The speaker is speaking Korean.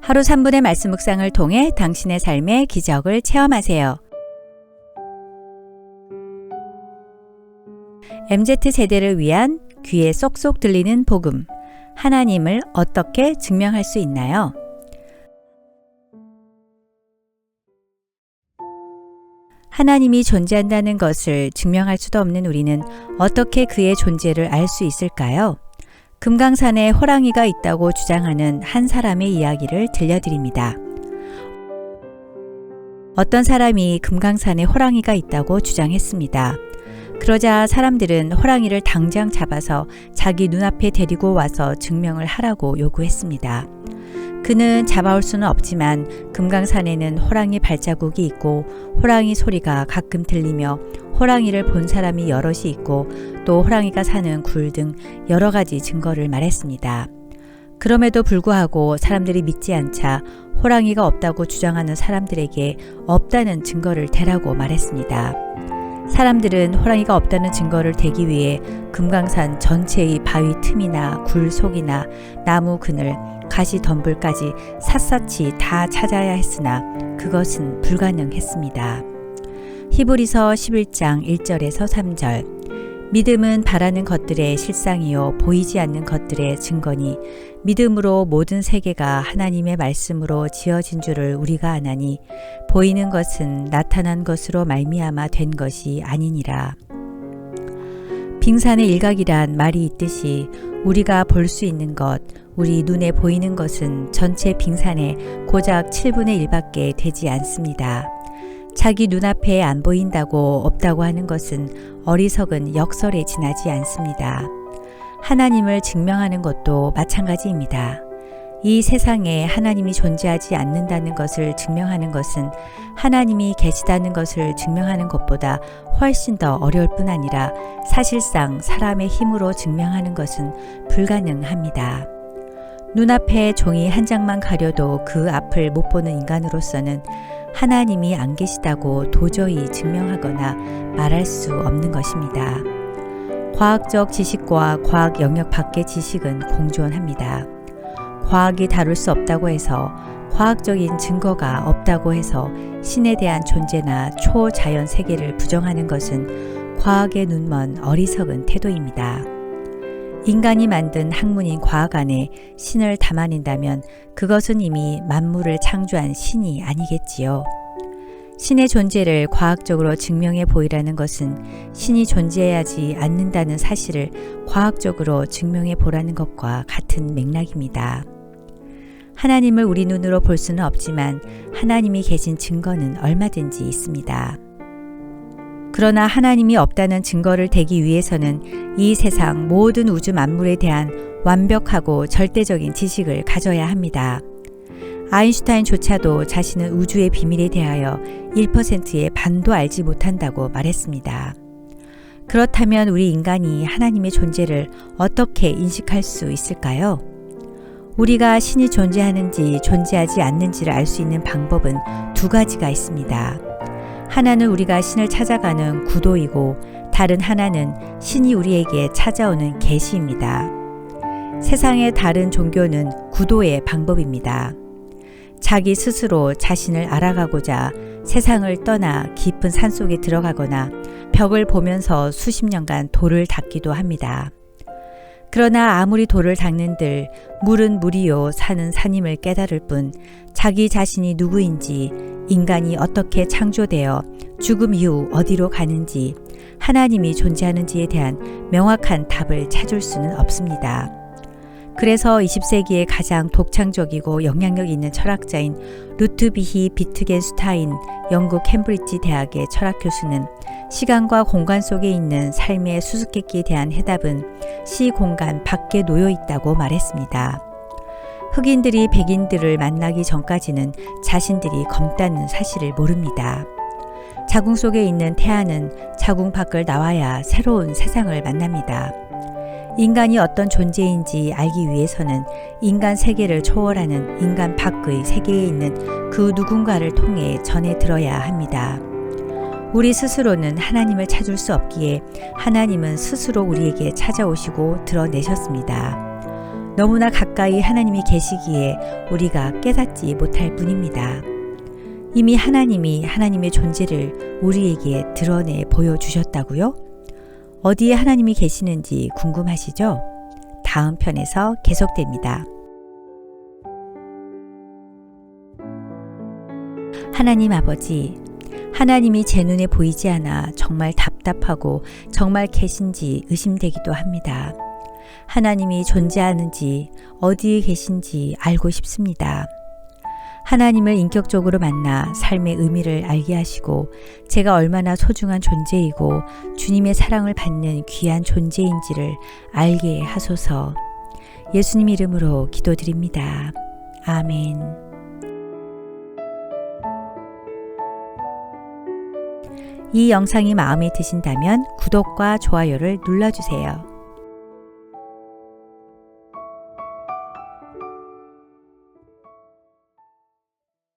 하루 3분의 말씀 묵상을 통해 당신의 삶의 기적을 체험하세요. MZ세대를 위한 귀에 쏙쏙 들리는 복음. 하나님을 어떻게 증명할 수 있나요? 하나님이 존재한다는 것을 증명할 수도 없는 우리는 어떻게 그의 존재를 알 수 있을까요? 금강산에 호랑이가 있다고 주장하는 한 사람의 이야기를 들려드립니다. 어떤 사람이 금강산에 호랑이가 있다고 주장했습니다. 그러자 사람들은 호랑이를 당장 잡아서 자기 눈앞에 데리고 와서 증명을 하라고 요구했습니다. 그는 잡아올 수는 없지만 금강산에는 호랑이 발자국이 있고 호랑이 소리가 가끔 들리며 호랑이를 본 사람이 여럿이 있고 또 호랑이가 사는 굴 등 여러 가지 증거를 말했습니다. 그럼에도 불구하고 사람들이 믿지 않자 호랑이가 없다고 주장하는 사람들에게 없다는 증거를 대라고 말했습니다. 사람들은 호랑이가 없다는 증거를 대기 위해 금강산 전체의 바위 틈이나 굴 속이나 나무 그늘, 가시 덤불까지 샅샅이 다 찾아야 했으나 그것은 불가능했습니다. 히브리서 11장 1절에서 3절. 믿음은 바라는 것들의 실상이요 보이지 않는 것들의 증거니 믿음으로 모든 세계가 하나님의 말씀으로 지어진 줄을 우리가 아나니 보이는 것은 나타난 것으로 말미암아 된 것이 아니니라. 빙산의 일각이란 말이 있듯이 우리가 볼 수 있는 것, 우리 눈에 보이는 것은 전체 빙산의 고작 7분의 1밖에 되지 않습니다. 자기 눈앞에 안 보인다고 없다고 하는 것은 어리석은 역설에 지나지 않습니다. 하나님을 증명하는 것도 마찬가지입니다. 이 세상에 하나님이 존재하지 않는다는 것을 증명하는 것은 하나님이 계시다는 것을 증명하는 것보다 훨씬 더 어려울 뿐 아니라 사실상 사람의 힘으로 증명하는 것은 불가능합니다. 눈앞에 종이 한 장만 가려도 그 앞을 못 보는 인간으로서는 하나님이 안 계시다고 도저히 증명하거나 말할 수 없는 것입니다. 과학적 지식과 과학 영역 밖의 지식은 공존합니다. 과학이 다룰 수 없다고 해서 과학적인 증거가 없다고 해서 신에 대한 존재나 초자연 세계를 부정하는 것은 과학의 눈먼 어리석은 태도입니다. 인간이 만든 학문인 과학 안에 신을 담아낸다면 그것은 이미 만물을 창조한 신이 아니겠지요. 신의 존재를 과학적으로 증명해 보이라는 것은 신이 존재하지 않는다는 사실을 과학적으로 증명해 보라는 것과 같은 맥락입니다. 하나님을 우리 눈으로 볼 수는 없지만 하나님이 계신 증거는 얼마든지 있습니다. 그러나 하나님이 없다는 증거를 대기 위해서는 이 세상 모든 우주 만물에 대한 완벽하고 절대적인 지식을 가져야 합니다. 아인슈타인조차도 자신은 우주의 비밀에 대하여 1%의 반도 알지 못한다고 말했습니다. 그렇다면 우리 인간이 하나님의 존재를 어떻게 인식할 수 있을까요? 우리가 신이 존재하는지 존재하지 않는지를 알 수 있는 방법은 두 가지가 있습니다. 하나는 우리가 신을 찾아가는 구도이고 다른 하나는 신이 우리에게 찾아오는 계시입니다. 세상의 다른 종교는 구도의 방법입니다. 자기 스스로 자신을 알아가고자 세상을 떠나 깊은 산속에 들어가거나 벽을 보면서 수십 년간 돌을 닦기도 합니다. 그러나 아무리 돌을 닦는들 물은 물이요 산은 산임을 깨달을 뿐 자기 자신이 누구인지 인간이 어떻게 창조되어 죽음 이후 어디로 가는지 하나님이 존재하는지에 대한 명확한 답을 찾을 수는 없습니다. 그래서 20세기의 가장 독창적이고 영향력 있는 철학자인 루트비히 비트겐슈타인 영국 캠브리지 대학의 철학 교수는 시간과 공간 속에 있는 삶의 수수께끼에 대한 해답은 시공간 밖에 놓여 있다고 말했습니다. 흑인들이 백인들을 만나기 전까지는 자신들이 검다는 사실을 모릅니다. 자궁 속에 있는 태아는 자궁 밖을 나와야 새로운 세상을 만납니다. 인간이 어떤 존재인지 알기 위해서는 인간 세계를 초월하는 인간 밖의 세계에 있는 그 누군가를 통해 전해 들어야 합니다. 우리 스스로는 하나님을 찾을 수 없기에 하나님은 스스로 우리에게 찾아오시고 드러내셨습니다. 너무나 가까이 하나님이 계시기에 우리가 깨닫지 못할 뿐입니다. 이미 하나님이 하나님의 존재를 우리에게 드러내 보여주셨다고요? 어디에 하나님이 계시는지 궁금하시죠? 다음 편에서 계속됩니다. 하나님 아버지, 하나님이 제 눈에 보이지 않아 정말 답답하고 정말 계신지 의심되기도 합니다. 하나님이 존재하는지 어디에 계신지 알고 싶습니다. 하나님을 인격적으로 만나 삶의 의미를 알게 하시고 제가 얼마나 소중한 존재이고 주님의 사랑을 받는 귀한 존재인지를 알게 하소서. 예수님 이름으로 기도드립니다. 아멘. 이 영상이 마음에 드신다면 구독과 좋아요를 눌러주세요.